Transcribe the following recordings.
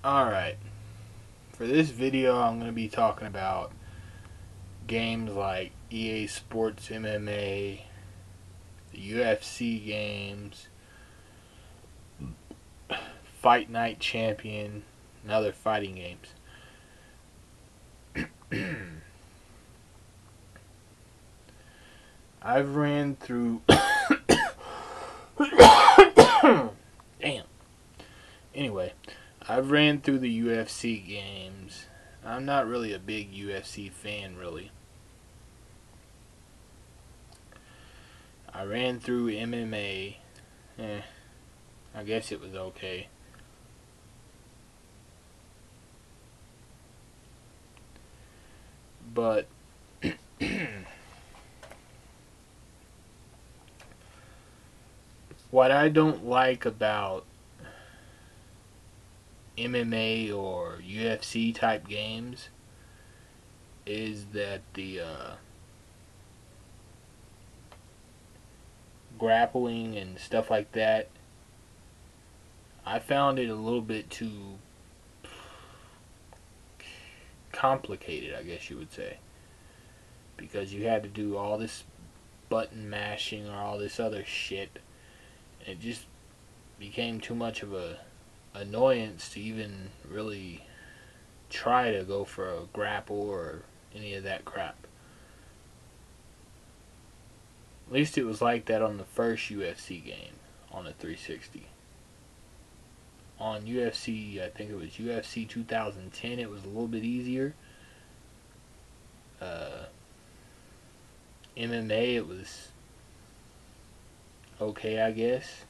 Alright, for this video I'm going to be talking about games like EA Sports MMA, the UFC games, Fight Night Champion, and other fighting games. I've ran through... Damn. Anyway, I've ran through the UFC games. I'm not really a big UFC fan, really. I ran through MMA. I guess it was okay. But what I don't like about MMA or UFC type games is that the grappling and stuff like that, I found it a little bit too complicated, I guess you would say, because you had to do all this button mashing or all this other shit. It just became too much of a annoyance to even really try to go for a grapple or any of that crap. At least it was like that on the first UFC game on the 360. On UFC, I think it was UFC 2010, it was a little bit easier. MMA, it was okay, I guess.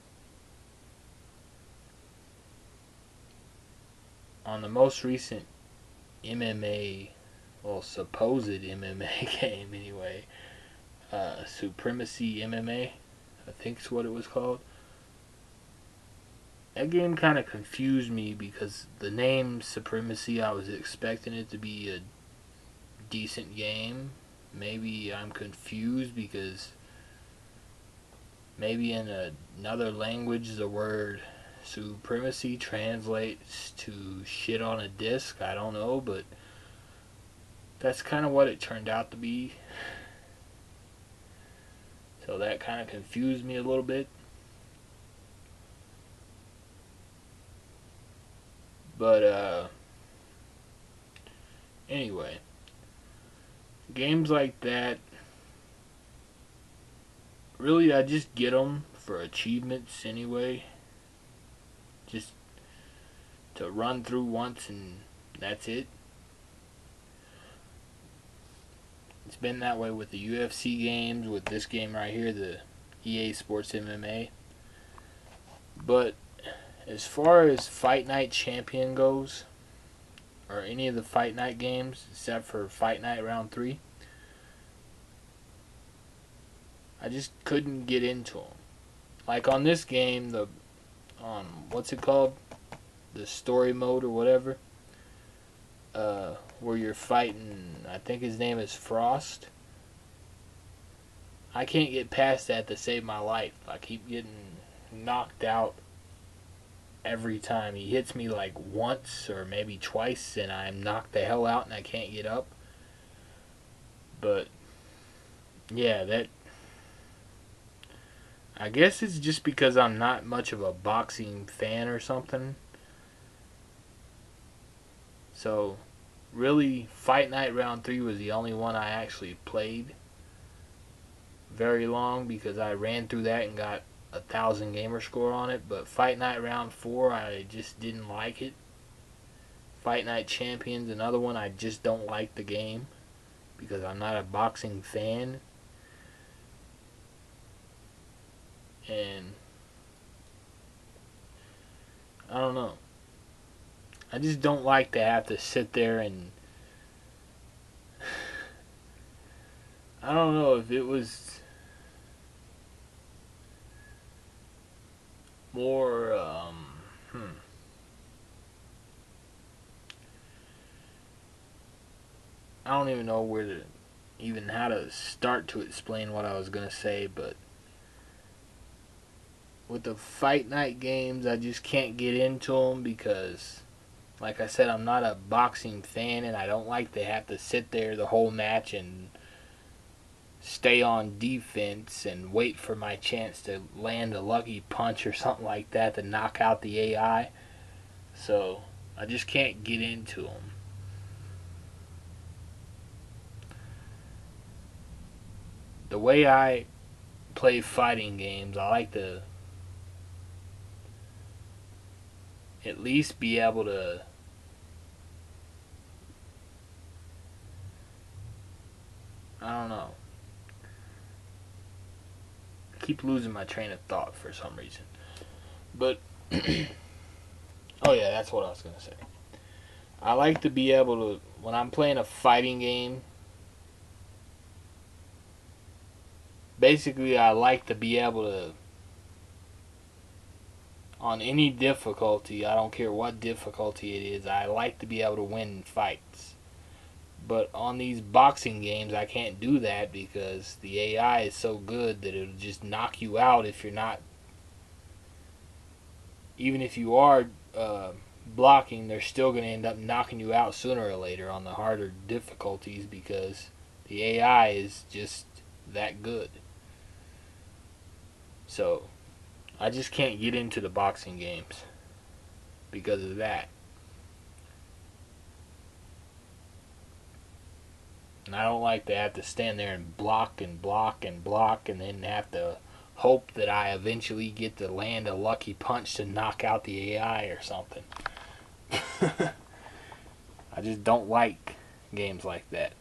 On the most recent MMA, well, supposed MMA game anyway, Supremacy MMA, I think is what it was called. That game kind of confused me because the name Supremacy, I was expecting it to be a decent game. Maybe I'm confused because maybe in another language the word supremacy translates to shit on a disc. I don't know, but that's kind of what it turned out to be. So that kind of confused me a little bit. But anyway, games like that, really I just get them for achievements anyway. Just to run through once and that's it. It's been that way with the UFC games, with this game right here, the EA Sports MMA. But as far as Fight Night Champion goes, or any of the Fight Night games, except for Fight Night Round 3, I just couldn't get into them. Like on this game, what's it called? The story mode or whatever. Where you're fighting, I think his name is Frost. I can't get past that to save my life. I keep getting knocked out every time. He hits me like once or maybe twice and I'm knocked the hell out and I can't get up. But yeah, I guess it's just because I'm not much of a boxing fan or something. So really, Fight Night Round 3 was the only one I actually played very long because I ran through that and got 1,000 gamer score on it. But Fight Night Round 4, I just didn't like it. Fight Night Champions, another one, I just don't like the game because I'm not a boxing fan. And I don't know. I just don't like to have to sit there and I don't know if it was more I don't even know how to start to explain what I was gonna say, but with the Fight Night games, I just can't get into them because Like I said, I'm not a boxing fan, and I don't like to have to sit there the whole match and stay on defense and wait for my chance to land a lucky punch or something like that to knock out the AI. So I just can't get into them. The way I play fighting games, I like to at least be able to I don't know. I keep losing my train of thought for some reason. But oh yeah, that's what I was gonna say. I like to be able to when I'm playing a fighting game. Basically, I like to be able to on any difficulty. I don't care what difficulty it is. I like to be able to win fights. But on these boxing games, I can't do that because the AI is so good that it'll just knock you out if you're not. Even if you are blocking, they're still going to end up knocking you out sooner or later on the harder difficulties because the AI is just that good. So, I just can't get into the boxing games because of that. And I don't like to have to stand there and block and block and block and then have to hope that I eventually get to land a lucky punch to knock out the AI or something. I just don't like games like that.